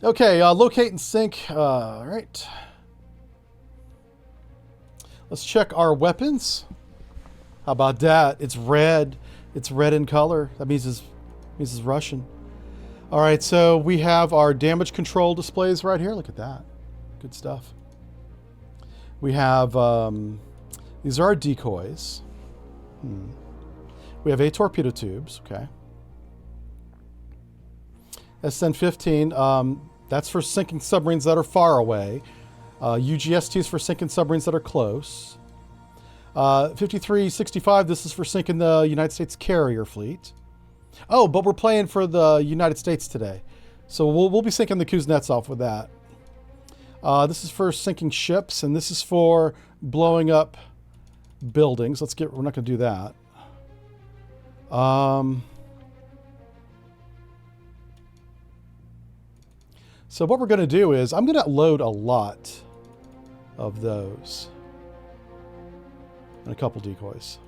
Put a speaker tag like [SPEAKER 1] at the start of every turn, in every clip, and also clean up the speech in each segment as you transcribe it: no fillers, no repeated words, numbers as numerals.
[SPEAKER 1] Okay, locate and sink. All right. Let's check our weapons. How about that? It's red. It's red in color. That means it's Russian. All right, so we have our damage control displays right here. Look at that. Good stuff. We have, these are our decoys. We have 8 torpedo tubes, okay. SN-15, that's for sinking submarines that are far away. UGST for sinking submarines that are close. 5365, this is for sinking the United States carrier fleet. Oh, but we're playing for the United States today. So we'll be sinking the Kuznetsov with that. This is for sinking ships, and this is for blowing up buildings. We're not going to do that. So what we're going to do is, I'm going to load a lot of those. And a couple decoys.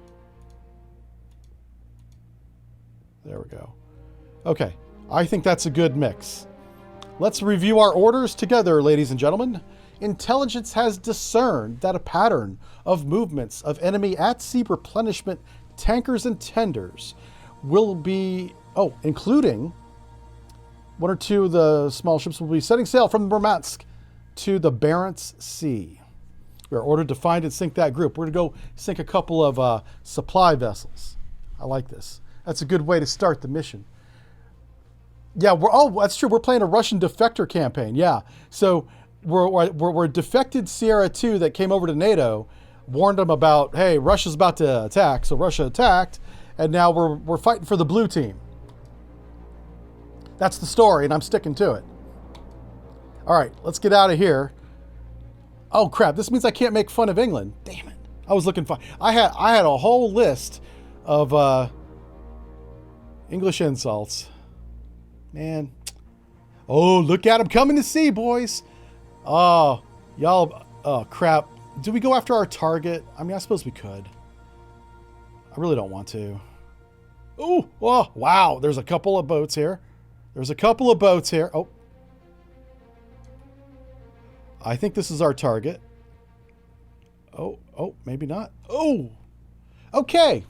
[SPEAKER 1] There we go. Okay, I think that's a good mix. Let's review our orders together, ladies and gentlemen. Intelligence has discerned that a pattern of movements of enemy at-sea replenishment tankers and tenders will be, including 1 or 2 of the small ships will be setting sail from Murmansk to the Barents Sea. We are ordered to find and sink that group. We're going to go sink a couple of supply vessels. I like this. That's a good way to start the mission. Yeah, that's true. We're playing a Russian defector campaign. Yeah. So we're defected Sierra 2 that came over to NATO, warned them about, hey, Russia's about to attack. So Russia attacked, and now we're fighting for the blue team. That's the story, and I'm sticking to it. All right, let's get out of here. Oh crap! This means I can't make fun of England. Damn it! I was looking fun. I had a whole list of English insults. Man. Oh, look at them coming to sea, boys. Oh, y'all. Oh crap! Do we go after our target? I mean, I suppose we could. I really don't want to. Oh, wow! There's a couple of boats here. Oh. I think this is our target. Oh, maybe not. Oh, okay.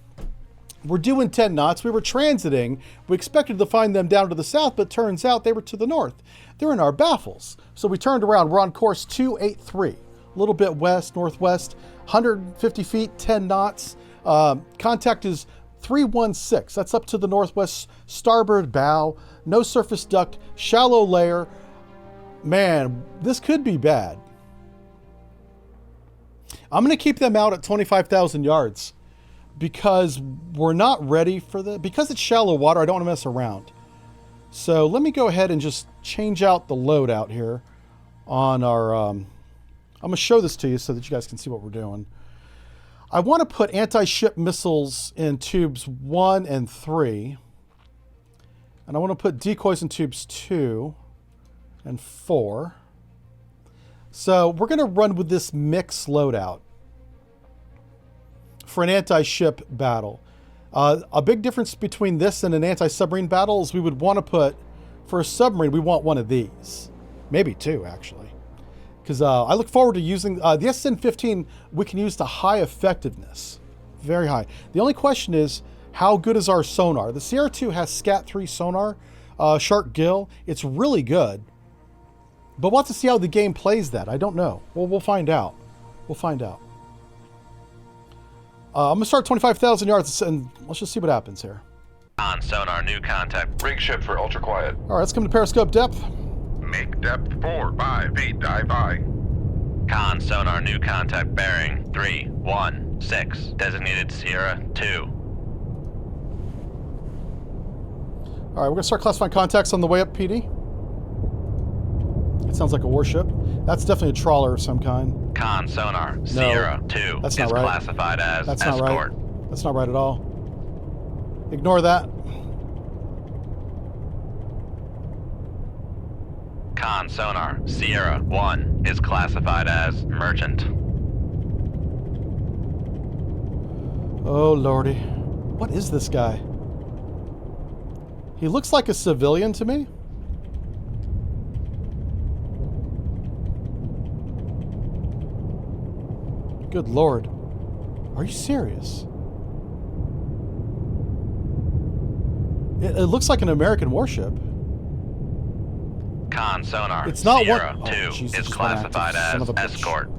[SPEAKER 1] We're doing 10 knots. We were transiting. We expected to find them down to the south, but turns out they were to the north. They're in our baffles. So we turned around. We're on course 283. A little bit west, northwest, 150 feet, 10 knots. Contact is 316. That's up to the northwest starboard bow. No surface duct, shallow layer. Man, this could be bad. I'm going to keep them out at 25,000 yards because we're not ready for because it's shallow water, I don't want to mess around. So let me go ahead and just change out the load out here on our, I'm going to show this to you so that you guys can see what we're doing. I want to put anti-ship missiles in tubes 1 and 3. And I want to put decoys in tubes 2 and 4. So we're going to run with this mix loadout for an anti-ship battle. A big difference between this and an anti-submarine battle is we would want to put, for a submarine, we want one of these. Maybe 2, actually. Because I look forward to using the SN-15. We can use to high effectiveness. Very high. The only question is, how good is our sonar? The Sierra 2 has SCAT-3 sonar, Shark Gill. It's really good. But we'll have to see how the game plays that. I don't know. Well, we'll find out. I'm going to start 25,000 yards, and let's just see what happens here.
[SPEAKER 2] On sonar, new contact.
[SPEAKER 3] Rig ship for ultra quiet.
[SPEAKER 1] All right, let's come to periscope depth.
[SPEAKER 3] Make depth 4, 5, 8, dive by.
[SPEAKER 2] Con sonar, new contact bearing 316. Designated Sierra 2.
[SPEAKER 1] All right, we're going to start classifying contacts on the way up, PD. It sounds like a warship. That's definitely a trawler of some kind.
[SPEAKER 2] Con sonar, Sierra 2
[SPEAKER 1] that's
[SPEAKER 2] is
[SPEAKER 1] not right.
[SPEAKER 2] classified as
[SPEAKER 1] That's
[SPEAKER 2] escort.
[SPEAKER 1] not right. That's not right at all. Ignore that.
[SPEAKER 2] Con sonar, Sierra 1 is classified as merchant.
[SPEAKER 1] Oh, lordy. What is this guy? He looks like a civilian to me. Good Lord. Are you serious? It looks like an American warship.
[SPEAKER 2] Con sonar.
[SPEAKER 1] It's not
[SPEAKER 2] Sierra
[SPEAKER 1] one...
[SPEAKER 2] 2
[SPEAKER 1] Oh, jeez, it
[SPEAKER 2] is
[SPEAKER 1] just went active,
[SPEAKER 2] classified
[SPEAKER 1] son
[SPEAKER 2] as
[SPEAKER 1] of a bitch.
[SPEAKER 2] escort.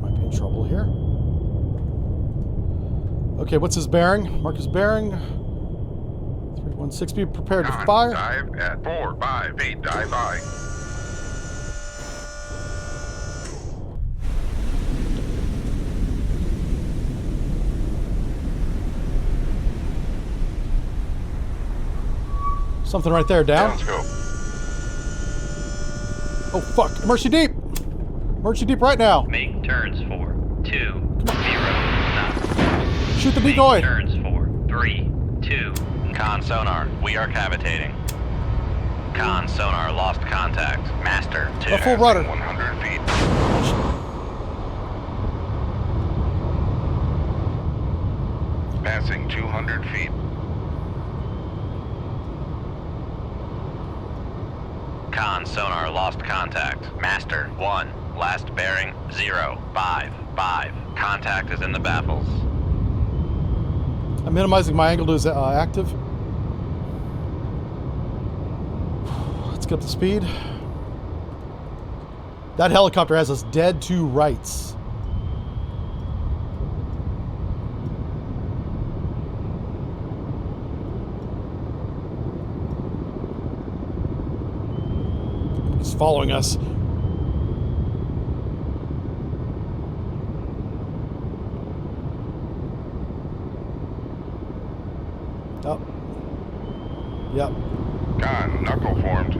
[SPEAKER 1] Might be in trouble here. Okay, what's his bearing? Mark his bearing. 316. Be prepared to
[SPEAKER 3] Con,
[SPEAKER 1] fire.
[SPEAKER 3] dive at 458, dive I.
[SPEAKER 1] Something right there, down.
[SPEAKER 3] Downscope.
[SPEAKER 1] Oh, fuck. Emergency deep. Emergency deep right now.
[SPEAKER 4] Make turns for 2, 0, knots.
[SPEAKER 1] Shoot the
[SPEAKER 4] Make
[SPEAKER 1] decoy.
[SPEAKER 4] turns for 3, 2.
[SPEAKER 2] Con sonar. We are cavitating. Con sonar lost contact. Master 2.
[SPEAKER 1] A full rudder.
[SPEAKER 3] 100 feet. Passing 200 feet.
[SPEAKER 2] Con sonar lost contact. Master 1. Last bearing 055. Contact is in the baffles.
[SPEAKER 1] I'm minimizing my angle to active. Let's get up to speed. That helicopter has us dead to rights. He's following us. Oh. Yep.
[SPEAKER 3] Con, knuckle formed.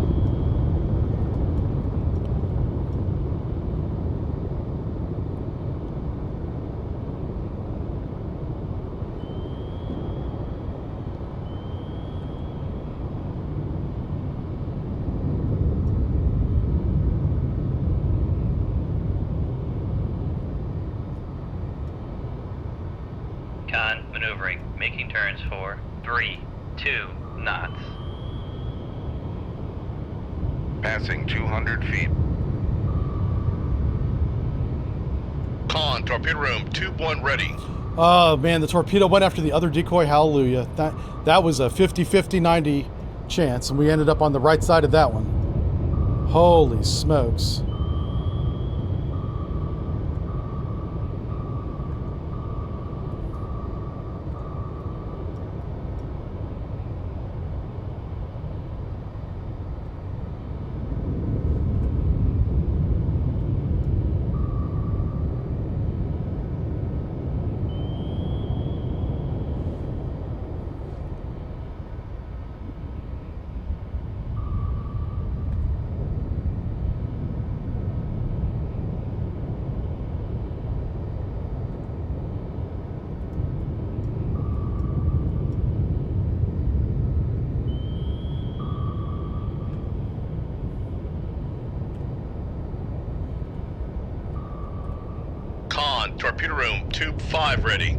[SPEAKER 4] Con maneuvering. Making turns for 3, 2 knots.
[SPEAKER 3] Passing 200 feet.
[SPEAKER 5] Con, torpedo room, tube 1 ready.
[SPEAKER 1] Oh man, the torpedo went after the other decoy. Hallelujah. That was a 50-50-90 chance, and we ended up on the right side of that one. Holy smokes.
[SPEAKER 5] Con, torpedo room, tube 5 ready.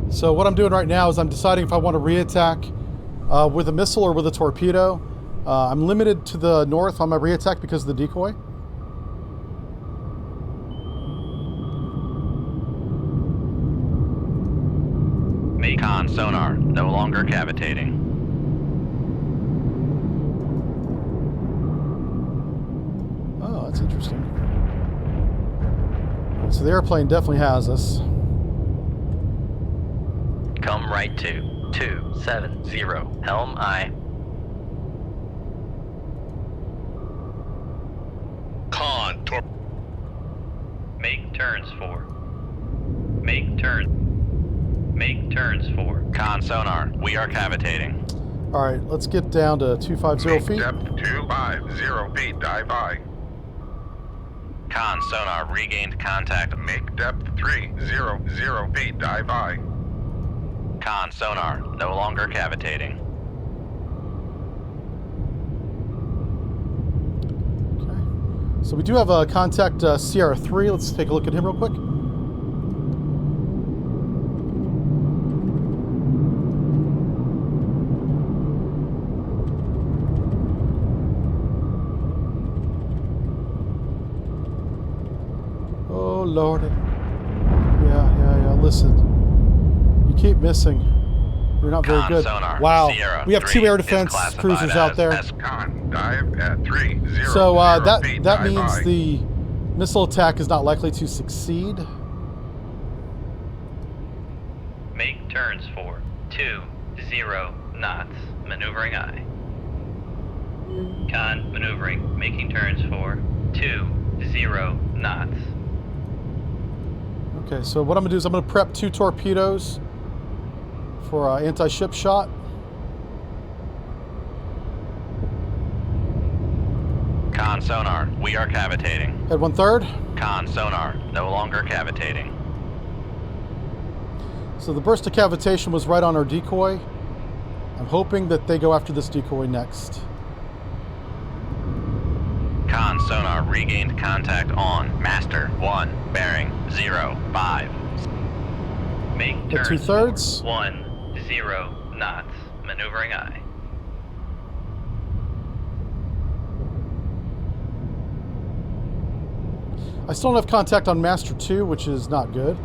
[SPEAKER 1] So what I'm doing right now is I'm deciding if I want to reattack with a missile or with a torpedo. I'm limited to the north on my reattack because of the decoy.
[SPEAKER 2] Con sonar. No longer cavitating.
[SPEAKER 1] Oh, that's interesting. So the airplane definitely has us.
[SPEAKER 4] Come right to 270. Helm I.
[SPEAKER 5] Con,
[SPEAKER 4] Make turns for. Make turns for.
[SPEAKER 2] Con sonar. We are cavitating.
[SPEAKER 1] All right, let's get down to 250
[SPEAKER 3] Make
[SPEAKER 1] feet.
[SPEAKER 3] depth 250 feet, dive I.
[SPEAKER 2] Con sonar regained contact.
[SPEAKER 3] Make depth 300 feet, dive I.
[SPEAKER 2] Con sonar. No longer cavitating.
[SPEAKER 1] So we do have a contact Sierra 3. Let's take a look at him real quick. Oh, Lordy. Yeah. Listen. You keep missing. You're not very good.
[SPEAKER 2] Sonar,
[SPEAKER 1] wow.
[SPEAKER 2] Sierra
[SPEAKER 1] We have 2
[SPEAKER 2] 3
[SPEAKER 1] air
[SPEAKER 2] is
[SPEAKER 1] defense
[SPEAKER 2] classified
[SPEAKER 1] cruisers out
[SPEAKER 2] as
[SPEAKER 1] there.
[SPEAKER 3] Con, dive at 30
[SPEAKER 1] So that
[SPEAKER 3] feet,
[SPEAKER 1] that
[SPEAKER 3] dive
[SPEAKER 1] means
[SPEAKER 3] high.
[SPEAKER 1] the missile attack is not likely to succeed.
[SPEAKER 4] Make turns for 20 knots. Maneuvering aye. Con maneuvering. Making turns for 20 knots.
[SPEAKER 1] Okay, so what I'm gonna do is I'm gonna prep 2 torpedoes for anti-ship shot.
[SPEAKER 2] Con sonar, we are cavitating.
[SPEAKER 1] Head 1/3.
[SPEAKER 2] Con sonar, no longer cavitating.
[SPEAKER 1] So the burst of cavitation was right on our decoy. I'm hoping that they go after this decoy next.
[SPEAKER 2] Con sonar, regained contact on Master 1, bearing 05.
[SPEAKER 4] Make
[SPEAKER 1] Hit
[SPEAKER 4] turns
[SPEAKER 1] 2/3.
[SPEAKER 4] for 10 knots. Maneuvering aye.
[SPEAKER 1] I still don't have contact on Master 2, which is not good.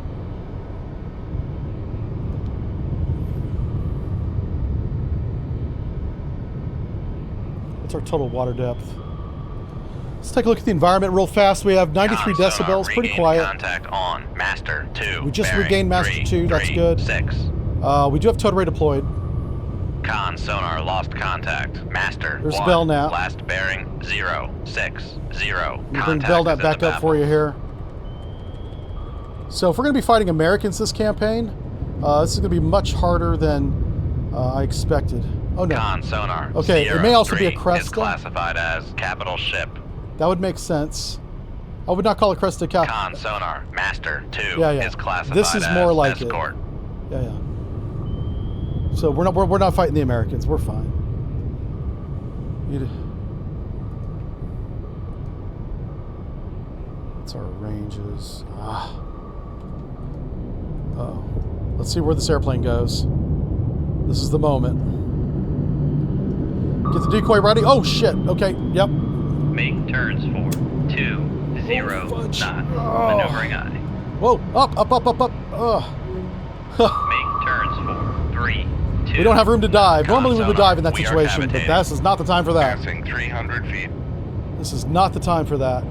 [SPEAKER 1] What's our total water depth? Let's take a look at the environment real fast. We have 93
[SPEAKER 2] Con sonar,
[SPEAKER 1] decibels, pretty
[SPEAKER 2] regained
[SPEAKER 1] quiet.
[SPEAKER 2] Contact on Master 2.
[SPEAKER 1] We just
[SPEAKER 2] bearing
[SPEAKER 1] regained Master 2, that's good.
[SPEAKER 2] 6.
[SPEAKER 1] We do have total ray deployed.
[SPEAKER 2] Con sonar, lost contact. Master
[SPEAKER 1] There's
[SPEAKER 2] 1.
[SPEAKER 1] Belknap.
[SPEAKER 2] Last bearing 060.
[SPEAKER 1] We'll bring Belknap back up for you here. So if we're going to be fighting Americans this campaign, this is going to be much harder than I expected. Oh no.
[SPEAKER 2] Con sonar.
[SPEAKER 1] Okay, it may also be a
[SPEAKER 2] Sierra 3 is
[SPEAKER 1] Cresta.
[SPEAKER 2] classified as capital ship.
[SPEAKER 1] That would make sense. I would not call it Cresta Cap.
[SPEAKER 2] Con sonar, Master 2
[SPEAKER 1] Yeah.
[SPEAKER 2] is classified
[SPEAKER 1] This is
[SPEAKER 2] as
[SPEAKER 1] more like
[SPEAKER 2] escort.
[SPEAKER 1] it. Yeah. So we're not fighting the Americans. We're fine. What's our ranges? Uh-oh. Let's see where this airplane goes. This is the moment. Get the decoy ready. Oh shit. Okay. Yep.
[SPEAKER 4] Make turns for 20 knots. Maneuvering aye.
[SPEAKER 1] Whoa. Up. Ugh.
[SPEAKER 4] Make turns for 3, 2.
[SPEAKER 1] We don't have room to dive. Normally we would
[SPEAKER 2] sonar,
[SPEAKER 1] dive in that
[SPEAKER 2] we are
[SPEAKER 1] situation, but
[SPEAKER 2] cavitating.
[SPEAKER 1] this is not the time for that.
[SPEAKER 3] Passing 300 feet.
[SPEAKER 1] This is not the time for that.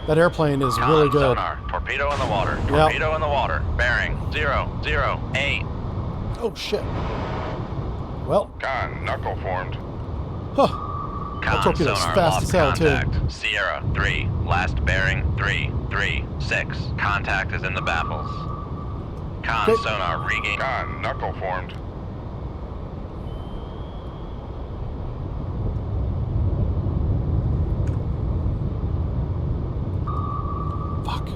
[SPEAKER 1] That airplane is
[SPEAKER 2] Con
[SPEAKER 1] really good.
[SPEAKER 2] sonar, torpedo in the water. Torpedo in the water. Bearing 008.
[SPEAKER 1] Oh shit. Well,
[SPEAKER 3] Con, knuckle formed.
[SPEAKER 1] huh.
[SPEAKER 2] Con
[SPEAKER 1] torpedo's
[SPEAKER 2] sonar,
[SPEAKER 1] fast
[SPEAKER 2] lost
[SPEAKER 1] as hell, too.
[SPEAKER 2] contact. Sierra 3, last bearing 336. Contact is in the baffles. Con
[SPEAKER 1] Okay.
[SPEAKER 2] sonar, regained.
[SPEAKER 3] Con, knuckle formed.
[SPEAKER 1] Fuck.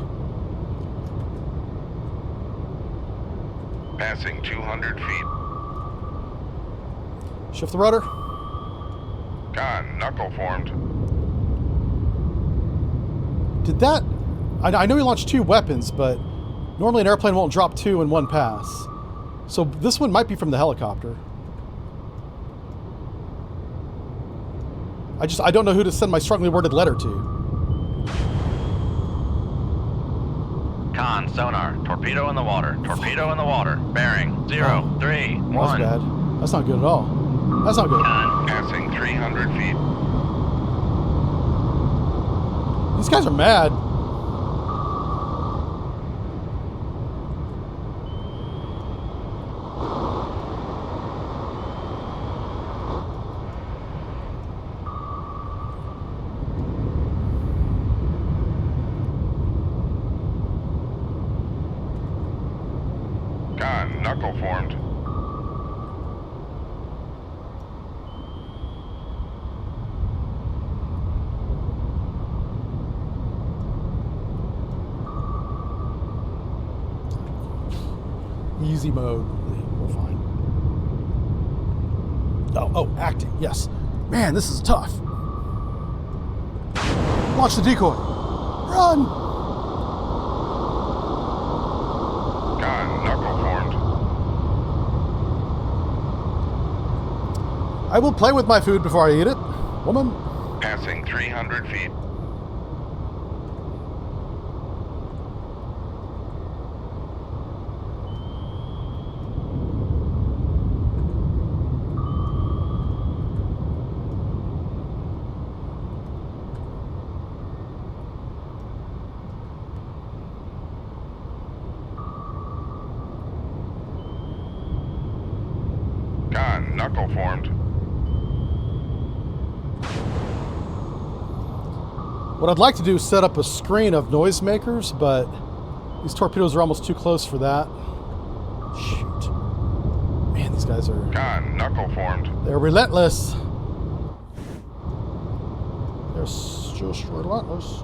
[SPEAKER 3] Passing 200 feet.
[SPEAKER 1] Shift the rudder.
[SPEAKER 3] Con, knuckle formed.
[SPEAKER 1] Did that... I know he launched 2 weapons, but normally an airplane won't drop 2 in one pass. So this one might be from the helicopter. I don't know who to send my strongly worded letter to.
[SPEAKER 2] Con sonar, torpedo in the water. Torpedo in the water. Bearing
[SPEAKER 1] Oh, that was
[SPEAKER 2] 031.
[SPEAKER 1] bad. That's not good at all. That's not good.
[SPEAKER 4] Con
[SPEAKER 3] Passing 300 feet.
[SPEAKER 1] These guys are mad.
[SPEAKER 3] Con, knuckle formed.
[SPEAKER 1] Easy mode. We're fine. Oh, acting. Yes. Man, this is tough. Launch the decoy. Run!
[SPEAKER 3] Con, knuckle formed.
[SPEAKER 1] I will play with my food before I eat it. Woman.
[SPEAKER 3] Passing 300 feet. Con, knuckle formed.
[SPEAKER 1] What I'd like to do is set up a screen of noisemakers, but these torpedoes are almost too close for that. Shoot. Man, these guys are...
[SPEAKER 3] Con, knuckle formed.
[SPEAKER 1] They're relentless. They're just relentless.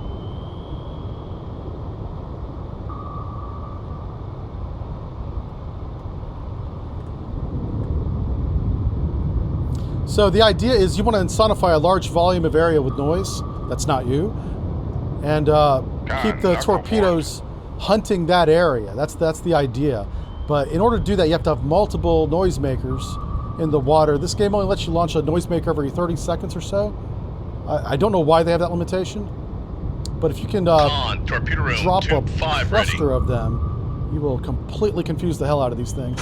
[SPEAKER 1] So the idea is you want to insonify a large volume of area with noise. That's not you. And keep the torpedoes hunting that area. That's the idea. But in order to do that, you have to have multiple noisemakers in the water. This game only lets you launch a noisemaker every 30 seconds or so. I don't know why they have that limitation. But if you can
[SPEAKER 5] torpedo room,
[SPEAKER 1] drop a
[SPEAKER 5] tube 5
[SPEAKER 1] cluster
[SPEAKER 5] ready.
[SPEAKER 1] of them, you will completely confuse the hell out of these things.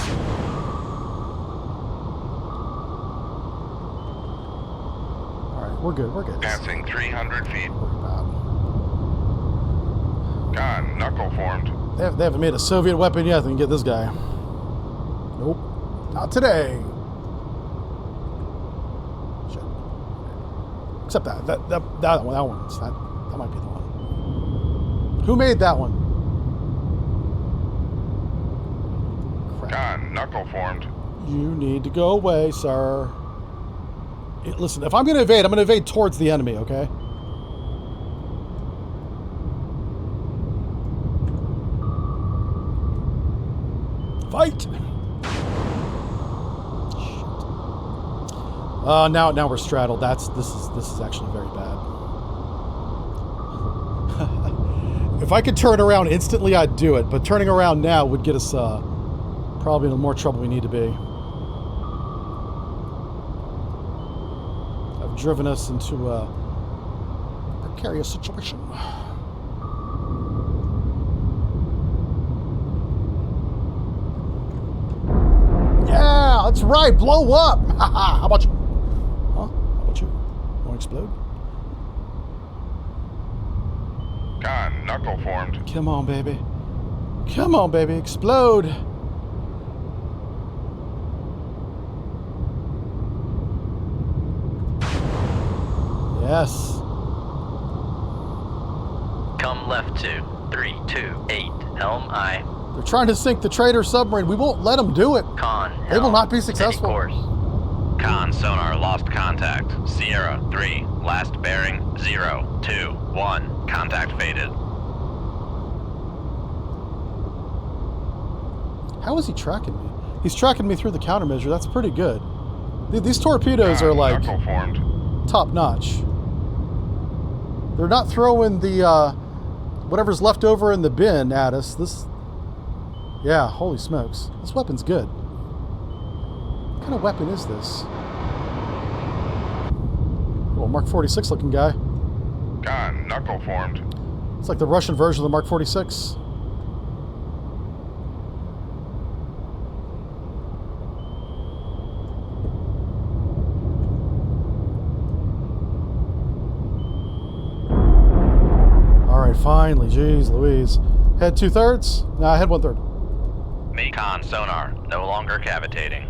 [SPEAKER 1] We're good, we're good.
[SPEAKER 3] Passing 300 feet.
[SPEAKER 1] Don't worry about
[SPEAKER 3] Con, knuckle formed.
[SPEAKER 1] it. They haven't made a Soviet weapon yet. They can get this guy. Nope. Not today. Shit. Except that one. That might be the one. Who made that one? Crap.
[SPEAKER 3] Con, knuckle formed.
[SPEAKER 1] You need to go away, sir. Listen, if I'm going to evade, I'm going to evade towards the enemy, okay? Fight! Shit. Now we're straddled. This is actually very bad. If I could turn around instantly, I'd do it. But turning around now would get us probably in the more trouble we need to be. Driven us into a precarious situation. Yeah, that's right. Blow up. How about you? Huh? How about you? Want to explode?
[SPEAKER 3] Con, knuckle formed.
[SPEAKER 1] Come on, baby. Come on, baby. Explode. Yes.
[SPEAKER 4] Come left to 328. Helm I.
[SPEAKER 1] They're trying to sink the traitor submarine. We won't let them do it.
[SPEAKER 4] Con.
[SPEAKER 1] They will
[SPEAKER 4] helm,
[SPEAKER 1] not be
[SPEAKER 4] steady
[SPEAKER 1] successful.
[SPEAKER 4] course.
[SPEAKER 2] Con sonar lost contact. Sierra 3, last bearing 0, 2, 1. Contact faded.
[SPEAKER 1] How is he tracking me? He's tracking me through the countermeasure. That's pretty good. These torpedoes
[SPEAKER 3] Con,
[SPEAKER 1] are like
[SPEAKER 3] knuckle formed.
[SPEAKER 1] top notch. They're not throwing the whatever's left over in the bin at us. Yeah, holy smokes. This weapon's good. What kind of weapon is this? Oh, Mark 46 looking guy.
[SPEAKER 3] Con, knuckle formed.
[SPEAKER 1] It's like the Russian version of the Mark 46. Finally, jeez Louise. Head 2/3? Nah, head 1/3.
[SPEAKER 2] Con sonar, no longer cavitating.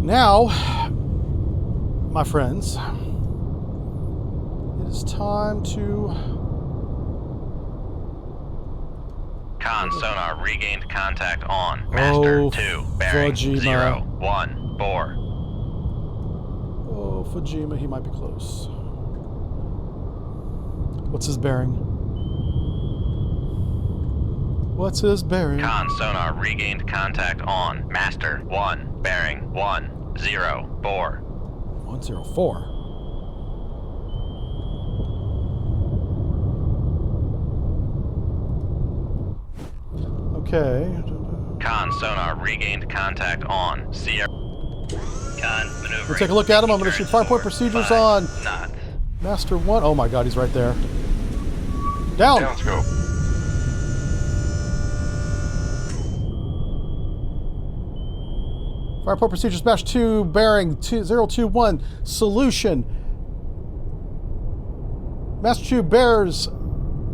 [SPEAKER 1] Now, my friends, it is time to...
[SPEAKER 2] Con sonar regained contact on. Master
[SPEAKER 1] Oh,
[SPEAKER 2] 2, bearing
[SPEAKER 1] Fujima.
[SPEAKER 2] 0, 1, 4.
[SPEAKER 1] Oh, Fujima, he might be close. What's his bearing? What's his bearing?
[SPEAKER 2] Con sonar regained contact on. Master 1, bearing 1, 0, 4.
[SPEAKER 1] 104. Okay.
[SPEAKER 2] Con sonar regained contact on Sierra.
[SPEAKER 4] Con maneuvering.
[SPEAKER 1] We'll take a look at him. I'm going to shoot fire point procedures on
[SPEAKER 4] 5 knots.
[SPEAKER 1] Master 1. Oh my god, he's right there. Down!
[SPEAKER 3] Down scope.
[SPEAKER 1] Fire point procedures, smash 2, bearing 021, solution. Master 2 bears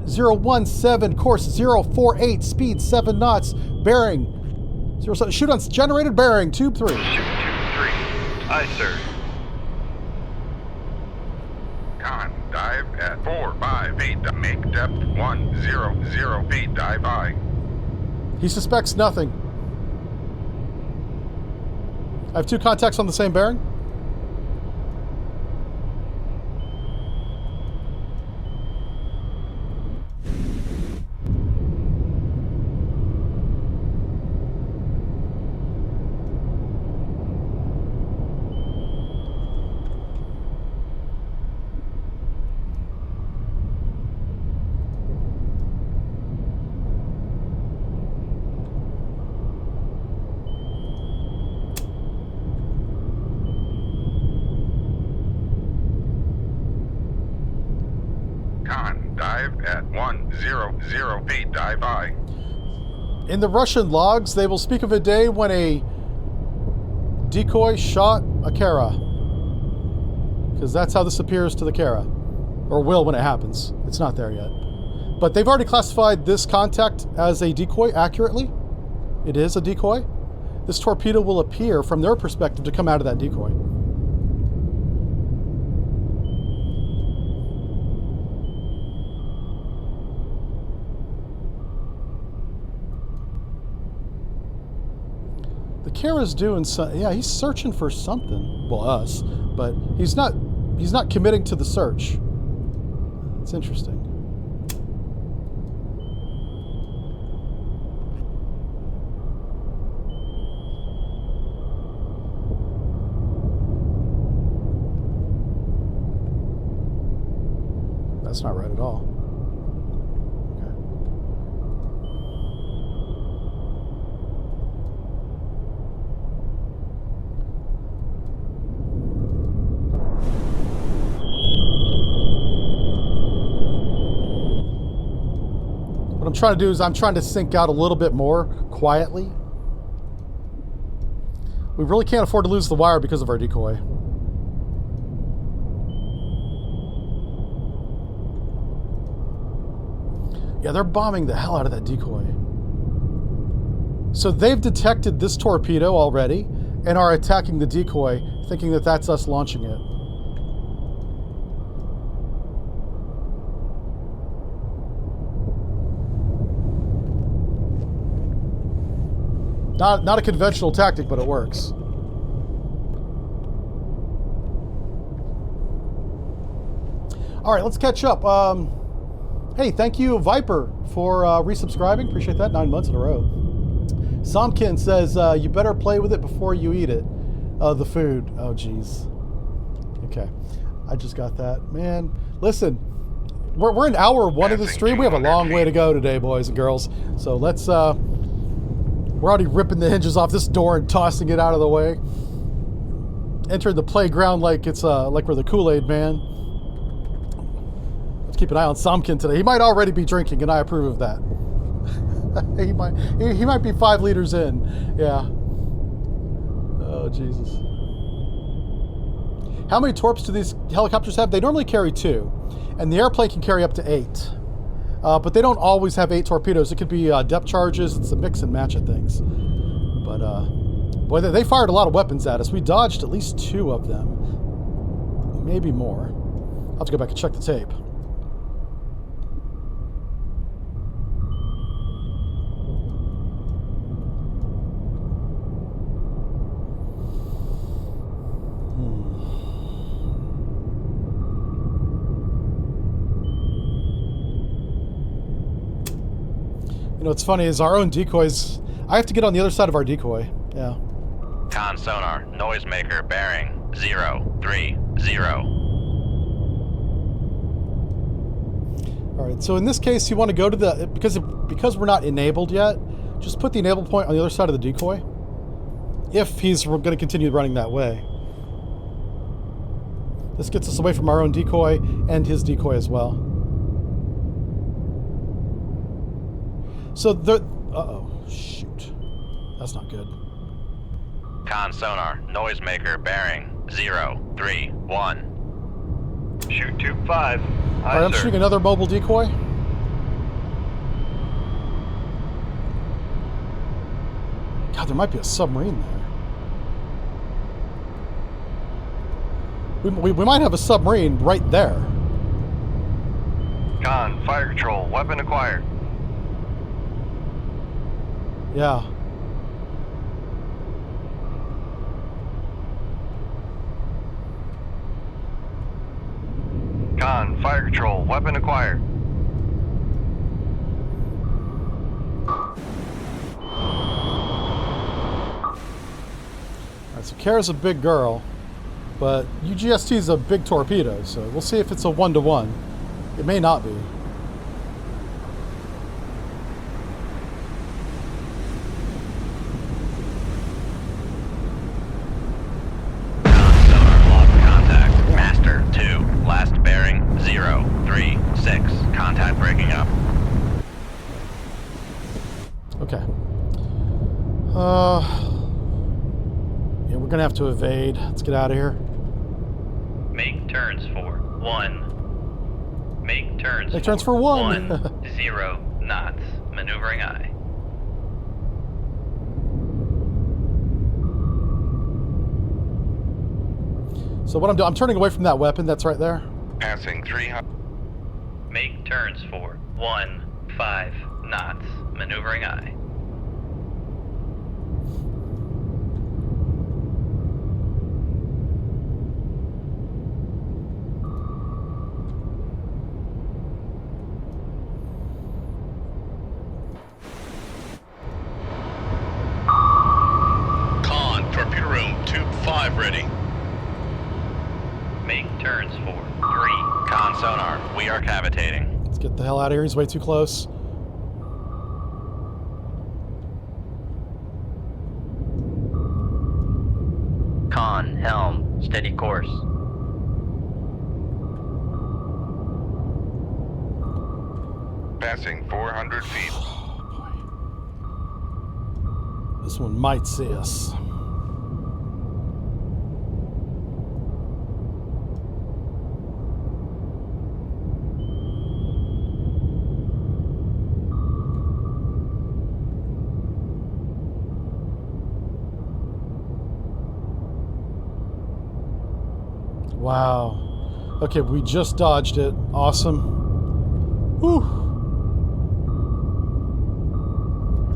[SPEAKER 1] 017, course 048, speed 7 knots, bearing 07. Shoot on generated bearing, tube 3.
[SPEAKER 3] Shoot 2-3. Aye, sir. Con, dive at 4-5 feet. Make depth 100 feet. Dive aye.
[SPEAKER 1] He suspects nothing. I have 2 contacts on the same bearing.
[SPEAKER 3] Con, dive at 100 feet. Dive aye.
[SPEAKER 1] In the Russian logs, they will speak of a day when a decoy shot a Kara. Because that's how this appears to the Kara. Or will when it happens. It's not there yet. But they've already classified this contact as a decoy accurately. It is a decoy. This torpedo will appear, from their perspective, to come out of that decoy. The Kara's doing something. Yeah, he's searching for something. Well, us, but he's not committing to the search. It's interesting. That's not right at all. What I'm trying to do is I'm trying to sink out a little bit more quietly. We really can't afford to lose the wire because of our decoy. Yeah, they're bombing the hell out of that decoy. So they've detected this torpedo already and are attacking the decoy, thinking that that's us launching it. Not a conventional tactic, but it works. All right, let's catch up. Hey, thank you, Viper, for resubscribing. Appreciate that. 9 months in a row. Somkin says, you better play with it before you eat it. The food. Oh, geez. Okay. I just got that. Man, listen, we're in hour 1 of the stream. We have a long way to go today, boys and girls. So let's... We're already ripping the hinges off this door and tossing it out of the way. Entering the playground like it's like we're the Kool-Aid man. Let's keep an eye on Somkin today. He might already be drinking, and I approve of that. he might be 5 liters in. Yeah. Oh Jesus. How many torps do these helicopters have? They normally carry 2, and the airplane can carry up to 8. But they don't always have 8 torpedoes. It could be depth charges. It's a mix and match of things. But, boy, they fired a lot of weapons at us. We dodged at least 2 of them. Maybe more. I'll have to go back and check the tape. You know, what's funny is our own decoys... I have to get on the other side of our decoy. Yeah.
[SPEAKER 2] Con sonar, noisemaker, bearing 030.
[SPEAKER 1] All right, so in this case, you want to go to the... Because we're not enabled yet, just put the enable point on the other side of the decoy. If he's going to continue running that way. This gets us away from our own decoy and his decoy as well. So the... Uh-oh. Shoot. That's not good.
[SPEAKER 2] Con sonar, noisemaker, bearing 031.
[SPEAKER 6] Shoot tube 5.
[SPEAKER 1] Alright, I'm shooting another mobile decoy. God, there might be a submarine there. We might have a submarine right there.
[SPEAKER 6] Con, fire control, weapon acquired.
[SPEAKER 1] Yeah.
[SPEAKER 6] Con, fire control, weapon acquired.
[SPEAKER 1] Alright, so Kara's a big girl, but UGST is a big torpedo, so we'll see if it's a 1-to-1. It may not be.
[SPEAKER 2] Sonar lost contact. Master 2. Last bearing 036. Contact breaking up.
[SPEAKER 1] Okay. Yeah, we're gonna have to evade. Let's get out of here.
[SPEAKER 4] Make turns for 1. Make turns.
[SPEAKER 1] Make turns for 1.
[SPEAKER 4] 10 knots. Maneuvering aye.
[SPEAKER 1] So what I'm doing, I'm turning away from that weapon that's right there.
[SPEAKER 3] Passing 300.
[SPEAKER 4] Make turns for 15 knots. Maneuvering aye.
[SPEAKER 5] Con, torpedo room, tube 5 ready.
[SPEAKER 4] Make turns for 3.
[SPEAKER 2] Con sonar, we are cavitating.
[SPEAKER 1] Let's get the hell out of here. He's way too close.
[SPEAKER 4] Con, helm, steady course.
[SPEAKER 3] Passing 400 feet.
[SPEAKER 1] This one might see us. Wow. Okay, we just dodged it. Awesome. Whew.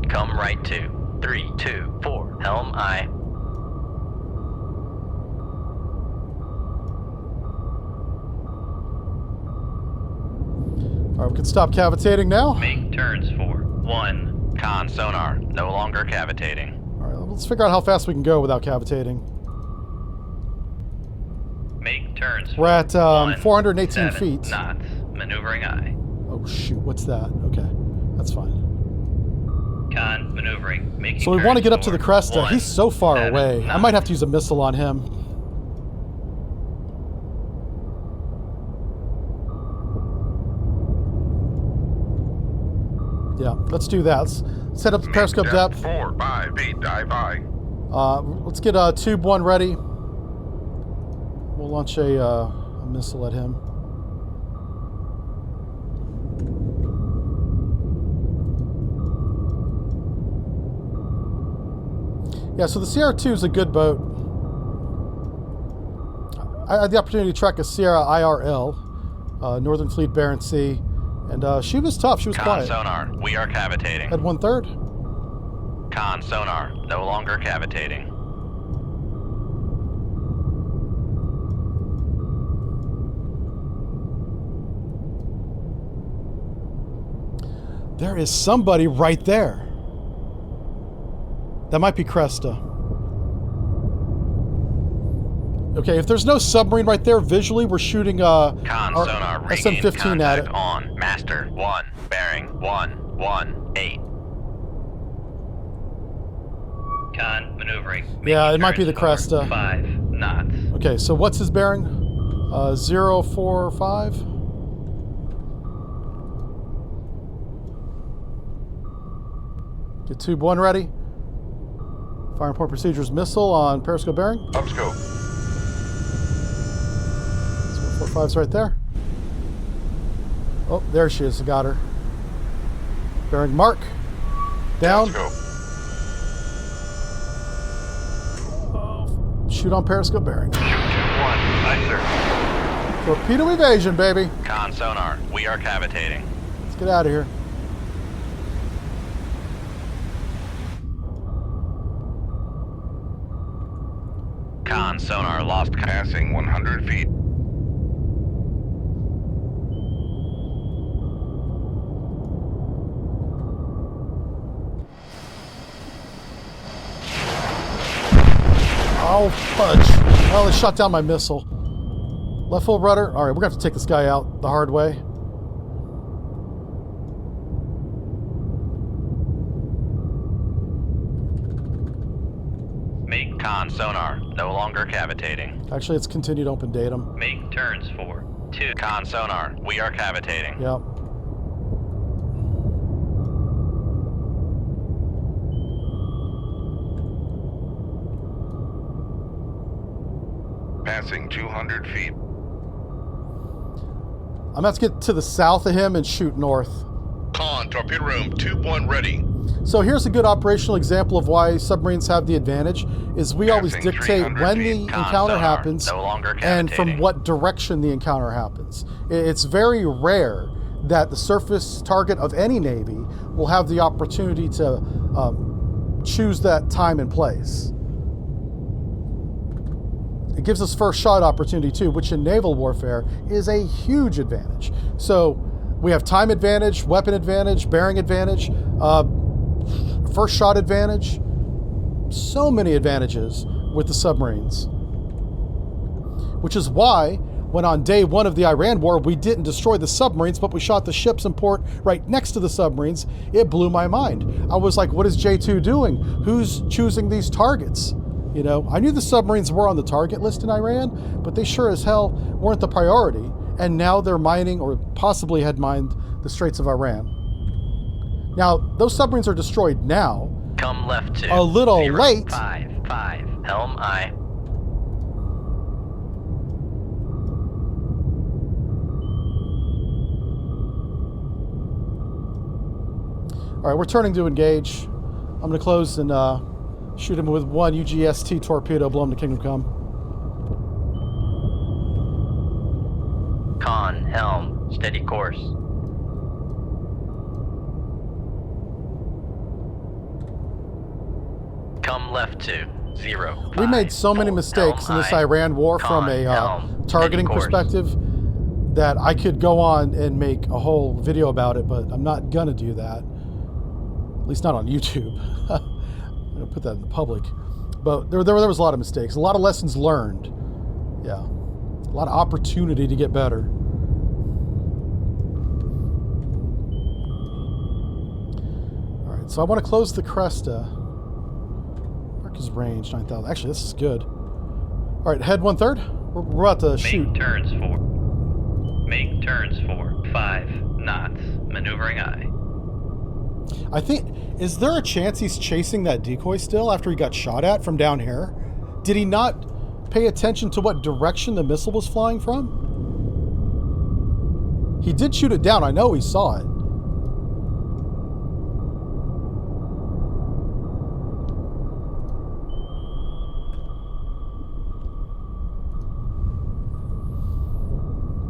[SPEAKER 4] Come right to 3, 2, 4. Helm aye.
[SPEAKER 1] Alright, we can stop cavitating now.
[SPEAKER 4] Make turns for 1.
[SPEAKER 2] Con sonar, no longer cavitating.
[SPEAKER 1] Alright, let's figure out how fast we can go without cavitating.
[SPEAKER 4] Make turns for
[SPEAKER 1] We're at 418
[SPEAKER 4] 7
[SPEAKER 1] feet.
[SPEAKER 4] knots. Maneuvering aye.
[SPEAKER 1] Oh shoot, what's that? Okay, that's fine.
[SPEAKER 4] Con, maneuvering. Making
[SPEAKER 1] So we
[SPEAKER 4] turns
[SPEAKER 1] want to get up to the
[SPEAKER 4] for
[SPEAKER 1] Cresta.
[SPEAKER 4] 1,
[SPEAKER 1] He's so far
[SPEAKER 4] 7
[SPEAKER 1] away. I
[SPEAKER 4] knots.
[SPEAKER 1] might have to use a missile on him. Yeah, let's do that. Let's head up to periscope depth.
[SPEAKER 3] 4, 5, 8, dive aye.
[SPEAKER 1] Let's get tube 1 ready. We'll launch a missile at him. Yeah, so the CR2 is a good boat. I had the opportunity to track a Sierra IRL, Northern Fleet Barents Sea, and she was tough. She was
[SPEAKER 2] Con
[SPEAKER 1] quiet.
[SPEAKER 2] sonar, we are cavitating.
[SPEAKER 1] Had 1/3.
[SPEAKER 2] Con sonar, no longer cavitating.
[SPEAKER 1] There is somebody right there. That might be Cresta. Okay, if there's no submarine right there, visually we're shooting
[SPEAKER 2] Con
[SPEAKER 1] our
[SPEAKER 2] sonar, regain
[SPEAKER 1] SM-15 at
[SPEAKER 2] contact
[SPEAKER 1] it.
[SPEAKER 2] on. Master 1, bearing 118.
[SPEAKER 4] Con, maneuvering.
[SPEAKER 1] Yeah,
[SPEAKER 4] Making
[SPEAKER 1] it might be
[SPEAKER 4] turns
[SPEAKER 1] the
[SPEAKER 4] for
[SPEAKER 1] Cresta.
[SPEAKER 4] 5 knots.
[SPEAKER 1] Okay, so what's his bearing? 045. Get tube 1 ready. Fire and point procedures missile on periscope bearing.
[SPEAKER 3] Up scope.
[SPEAKER 1] 045's right there. Oh, there she is. I got her. Bearing mark. Down.
[SPEAKER 3] Scope.
[SPEAKER 1] Shoot on periscope bearing.
[SPEAKER 6] Shoot 2-1. Aye, sir.
[SPEAKER 1] Torpedo evasion, baby.
[SPEAKER 2] Con sonar, we are cavitating.
[SPEAKER 1] Let's get out of here.
[SPEAKER 2] Con sonar lost.
[SPEAKER 3] Passing 100 feet.
[SPEAKER 1] Oh, fudge. Well, they shot down my missile. Left full rudder. All right, we're going to have to take this guy out the hard way.
[SPEAKER 4] Make
[SPEAKER 2] Con sonar, no longer cavitating.
[SPEAKER 1] Actually, it's continued open datum.
[SPEAKER 4] make turns for 2.
[SPEAKER 2] Con sonar, we are cavitating.
[SPEAKER 1] Yep.
[SPEAKER 3] Passing 200 feet.
[SPEAKER 1] I'm going to have to get to the south of him and shoot north.
[SPEAKER 5] Con, torpedo room, tube 1 ready.
[SPEAKER 1] So here's a good operational example of why submarines have the advantage, is we always
[SPEAKER 3] Passing
[SPEAKER 1] dictate
[SPEAKER 3] 300
[SPEAKER 1] when the
[SPEAKER 3] feet.
[SPEAKER 1] encounter
[SPEAKER 2] Con sonar,
[SPEAKER 1] happens
[SPEAKER 2] no longer
[SPEAKER 1] and from
[SPEAKER 2] cavitating.
[SPEAKER 1] what direction the encounter happens. It's very rare that the surface target of any Navy will have the opportunity to choose that time and place. It gives us first shot opportunity too, which in naval warfare is a huge advantage. So we have time advantage, weapon advantage, bearing advantage, first shot advantage. So many advantages with the submarines. Which is why when on day 1 of the Iran war, we didn't destroy the submarines, but we shot the ships in port right next to the submarines, it blew my mind. I was like, what is J2 doing? Who's choosing these targets? You know, I knew the submarines were on the target list in Iran, but they sure as hell weren't the priority. And now they're mining, or possibly had mined, the Straits of Iran. Now, those submarines are destroyed now.
[SPEAKER 4] Come left 2.
[SPEAKER 1] A little
[SPEAKER 4] 0,
[SPEAKER 1] late.
[SPEAKER 4] 5, 5. Helm aye.
[SPEAKER 1] All right, we're turning to engage. I'm going to close and shoot him with 1 UGST torpedo, blow him to Kingdom Come.
[SPEAKER 4] Con, helm, steady course. Come left 2. 0.
[SPEAKER 1] We made so many mistakes in this Iran war from a targeting perspective that I could go on and make a whole video about it, but I'm not going to do that. At least not on YouTube. I'm going to put that in the public. But there was a lot of mistakes, a lot of lessons learned. Yeah. A lot of opportunity to get better. All right, so I want to close the Cresta. Mark his range, 9,000. Actually, this is good. All right, head 1/3. We're about to shoot.
[SPEAKER 4] Make turns for. Make turns for 5 knots. Maneuvering aye.
[SPEAKER 1] I think, is there a chance he's chasing that decoy still after he got shot at from down here? Did he not pay attention to what direction the missile was flying from? He did shoot it down. I know he saw it.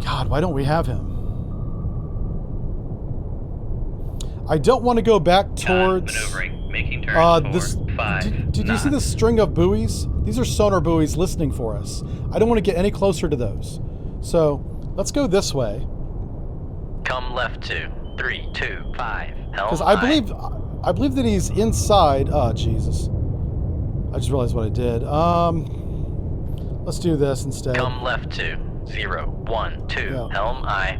[SPEAKER 1] God, why don't we have him? I don't want to go back towards...
[SPEAKER 4] Maneuvering, making turns for 5
[SPEAKER 1] Did you see this string of buoys? These are sonar buoys listening for us. I don't want to get any closer to those. So, let's go this way.
[SPEAKER 4] Come left 2. 3, 2, 5. Helm
[SPEAKER 1] Because
[SPEAKER 4] aye.
[SPEAKER 1] I believe that he's inside... Oh, Jesus. I just realized what I did. Let's do this instead.
[SPEAKER 4] Come left 2. 0, 1, 2.
[SPEAKER 1] Yeah.
[SPEAKER 4] Helm aye.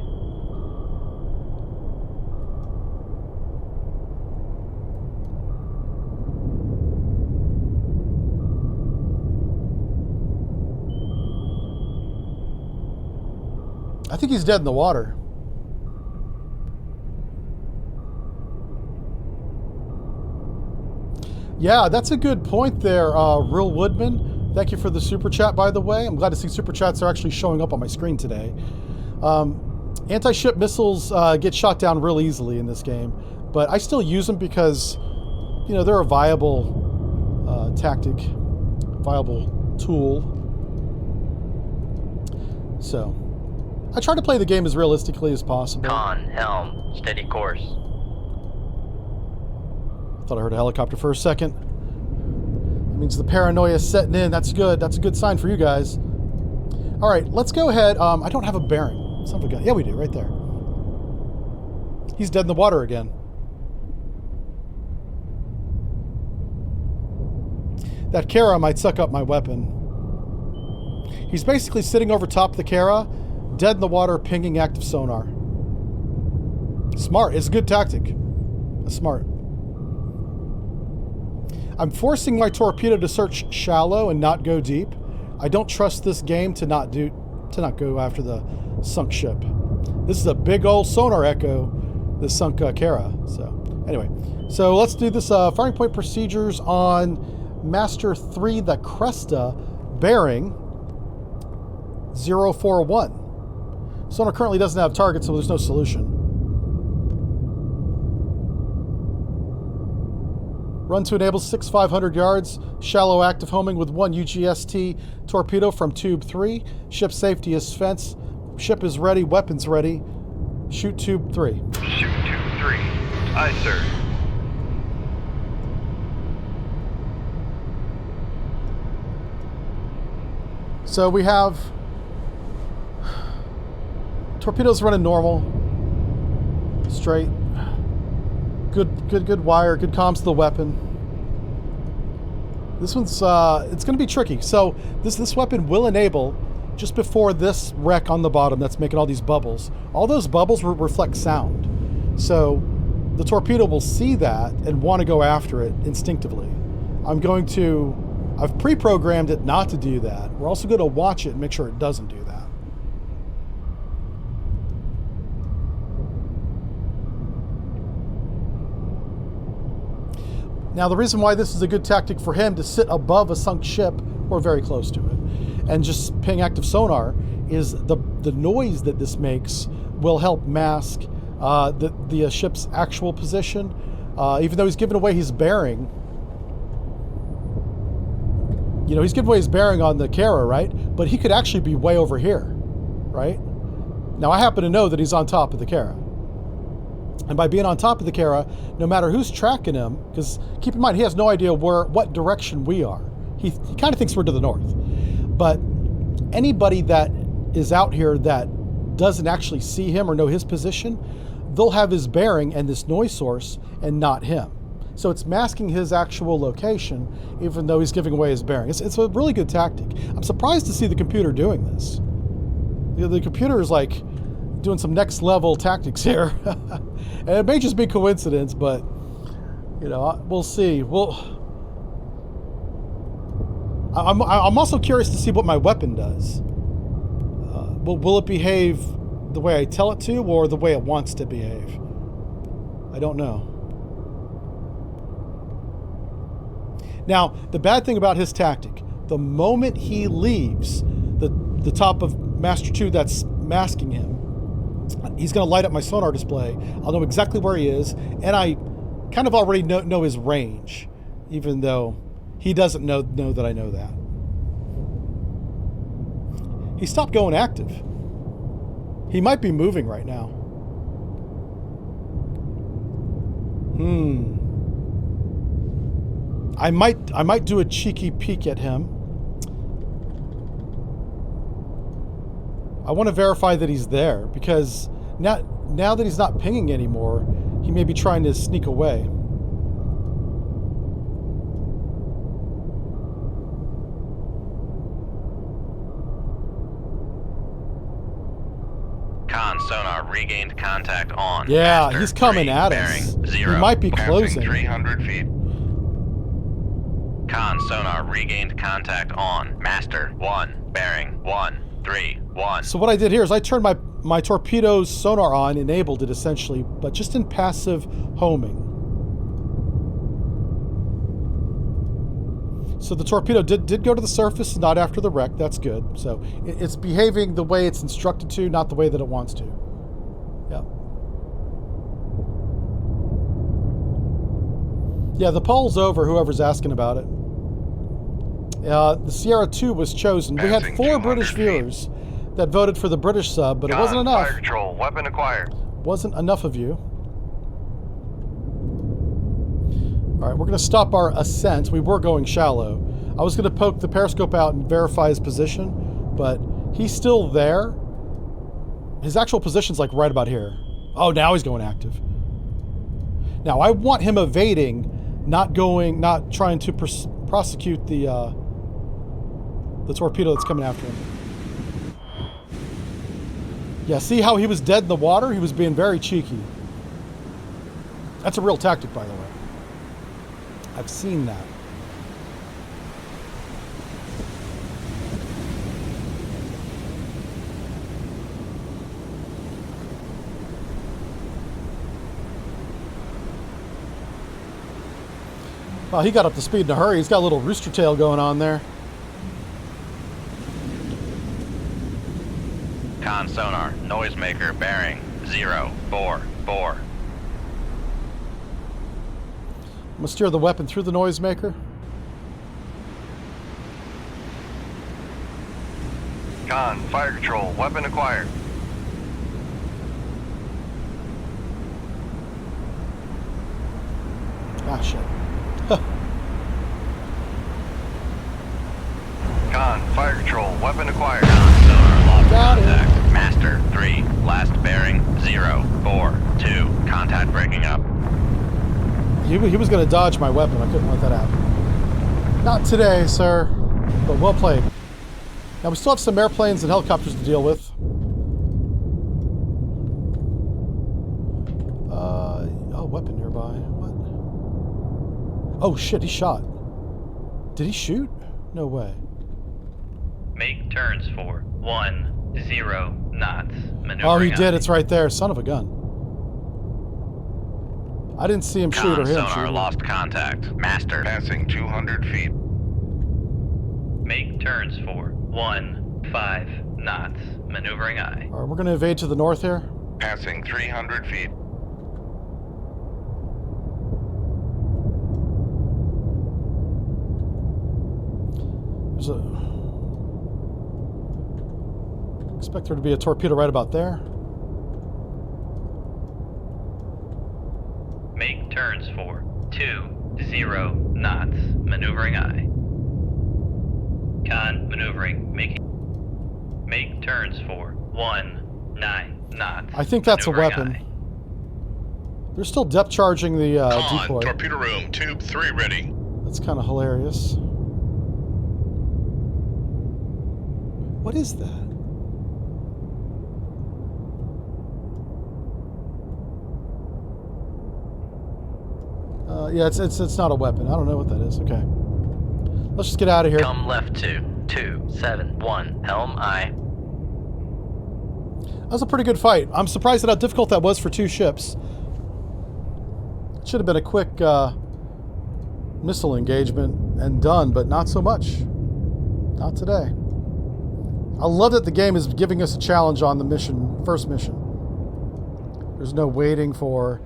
[SPEAKER 1] I think he's dead in the water. Yeah, that's a good point there, Real Woodman. Thank you for the super chat, by the way. I'm glad to see super chats are actually showing up on my screen today. Anti-ship missiles get shot down real easily in this game, but I still use them because, you know, they're a viable tactic, viable tool. So, I try to play the game as realistically as possible.
[SPEAKER 4] Con, helm, steady course.
[SPEAKER 1] Thought I heard a helicopter for a second. That means the paranoia is setting in. That's good. That's a good sign for you guys. All right, let's go ahead. I don't have a bearing. Son of a gun. Yeah, we do, right there. He's dead in the water again. That Kara might suck up my weapon. He's basically sitting over top of the Kara, dead in the water, pinging active sonar. Smart. It's a good tactic. That's smart. I'm forcing my torpedo to search shallow and not go deep. I don't trust this game to not go after the sunk ship. This is a big old sonar echo, the sunk Kara. So anyway, so let's do this firing point procedures on Master 3, the Cresta, bearing 041. Sonar currently doesn't have target, so there's no solution. Run to enable 6,500 yards. Shallow active homing with 1 UGST torpedo from tube 3. Ship safety is fence. Ship is ready. Weapons ready. Shoot tube 3.
[SPEAKER 6] Shoot tube 3. Aye, sir.
[SPEAKER 1] So we have torpedoes running normal. Straight. Good wire, good comms to the weapon. This one's, it's going to be tricky. So this weapon will enable, just before this wreck on the bottom that's making all these bubbles, all those bubbles reflect sound. So the torpedo will see that and want to go after it instinctively. I've pre-programmed it not to do that. We're also going to watch it and make sure it doesn't do that. Now, the reason why this is a good tactic for him to sit above a sunk ship or very close to it and just ping active sonar is the noise that this makes will help mask the ship's actual position. Even though he's given away his bearing, you know, he's given away his bearing on the Kara, right? But he could actually be way over here, right? Now, I happen to know that he's on top of the Kara. And by being on top of the Kara, no matter who's tracking him, because keep in mind, he has no idea what direction we are. He kind of thinks we're to the north. But anybody that is out here that doesn't actually see him or know his position, they'll have his bearing and this noise source and not him. So it's masking his actual location, even though he's giving away his bearing. It's a really good tactic. I'm surprised to see the computer doing this. The computer is like doing some next level tactics here. And it may just be coincidence, but you know, we'll see. I'm also curious to see what my weapon does. Will it behave the way I tell it to, or the way it wants to behave? I don't know. Now, the bad thing about his tactic, the moment he leaves the top of Master 2 that's masking him, he's going to light up my sonar display. I'll know exactly where he is, and I kind of already know his range, even though he doesn't know that I know that. He stopped going active. He might be moving right now. I might do a cheeky peek at him. I want to verify that he's there, because now that he's not pinging anymore, he may be trying to sneak away.
[SPEAKER 2] Con sonar regained contact on.
[SPEAKER 1] Yeah,
[SPEAKER 2] Master
[SPEAKER 1] he's coming
[SPEAKER 2] 3,
[SPEAKER 1] at
[SPEAKER 2] bearing
[SPEAKER 1] us.
[SPEAKER 2] 0.
[SPEAKER 1] He might be
[SPEAKER 3] Passing
[SPEAKER 1] closing.
[SPEAKER 3] 300 feet.
[SPEAKER 2] Con sonar regained contact on. Master 1, bearing 131.
[SPEAKER 1] So what I did here is I turned my torpedo's sonar on enabled it essentially, but just in passive homing. So the torpedo did go to the surface, not after the wreck. That's good. So it's behaving the way it's instructed to, not the way that it wants to. Yeah. Yeah, the poll's over, whoever's asking about it. The Sierra 2 was chosen. We had
[SPEAKER 3] Passing
[SPEAKER 1] 4
[SPEAKER 3] 200
[SPEAKER 1] British
[SPEAKER 3] feet.
[SPEAKER 1] viewers that voted for the British sub, but it wasn't enough.
[SPEAKER 6] Fire control. Weapon acquired.
[SPEAKER 1] Wasn't enough of you. All right, we're going to stop our ascent. We were going shallow. I was going to poke the periscope out and verify his position, but he's still there. His actual position's like right about here. Oh, now he's going active. Now, I want him evading, not trying to prosecute the torpedo that's coming after him. Yeah, see how he was dead in the water? He was being very cheeky. That's a real tactic, by the way. I've seen that. Well, he got up to speed in a hurry. He's got a little rooster tail going on there.
[SPEAKER 2] Con sonar, noisemaker, bearing 044.
[SPEAKER 1] I'm going to steer the weapon through the noisemaker.
[SPEAKER 6] Con, fire control. Weapon acquired.
[SPEAKER 1] Ah, shit.
[SPEAKER 6] Con, fire control. Weapon acquired.
[SPEAKER 2] Con sonar, lost
[SPEAKER 1] Got it.
[SPEAKER 2] contact. Master 3, last bearing 042. Contact breaking up.
[SPEAKER 1] He was going to dodge my weapon. I couldn't let that happen. Not today, sir. But well played. Now, we still have some airplanes and helicopters to deal with. Oh, weapon nearby. What? Oh, shit, he shot. Did he shoot? No way.
[SPEAKER 4] Make turns for 10 knots. Maneuvering
[SPEAKER 1] Oh, he did.
[SPEAKER 4] on.
[SPEAKER 1] It's right there. Son of a gun. I didn't see him shoot or
[SPEAKER 2] Con
[SPEAKER 1] him
[SPEAKER 2] sonar,
[SPEAKER 1] shoot.
[SPEAKER 2] lost contact. Master.
[SPEAKER 3] Passing 200 feet.
[SPEAKER 4] Make turns for 15 knots. Maneuvering aye.
[SPEAKER 1] All right, we're going to evade to the north here.
[SPEAKER 3] Passing 300 feet.
[SPEAKER 1] There's a... Expect there to be a torpedo right about there.
[SPEAKER 4] Make turns for 20 knots. Maneuvering aye. Con maneuvering. Make turns for 19 knots.
[SPEAKER 1] I think that's a
[SPEAKER 4] Maneuvering
[SPEAKER 1] weapon.
[SPEAKER 4] aye.
[SPEAKER 1] They're still depth charging the
[SPEAKER 5] Con,
[SPEAKER 1] decoy.
[SPEAKER 5] torpedo room, tube 3 ready.
[SPEAKER 1] That's kind of hilarious. What is that? Yeah, it's not a weapon. I don't know what that is. Okay. Let's just get out of here.
[SPEAKER 7] Come left to 271, helm aye.
[SPEAKER 1] That was a pretty good fight. I'm surprised at how difficult that was for 2 ships. It should have been a quick missile engagement and done, but not so much. Not today. I love that the game is giving us a challenge on the mission, first mission. There's no waiting for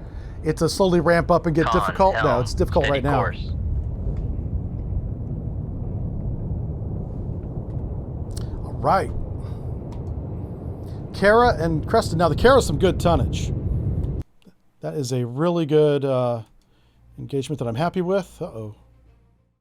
[SPEAKER 1] it to slowly ramp up and get
[SPEAKER 7] Con,
[SPEAKER 1] difficult. No,
[SPEAKER 7] helm,
[SPEAKER 1] it's difficult
[SPEAKER 7] steady
[SPEAKER 1] right now.
[SPEAKER 7] course.
[SPEAKER 1] All right. Kara and Creston. Now, the Kara's some good tonnage. That is a really good engagement that I'm happy with. Uh-oh.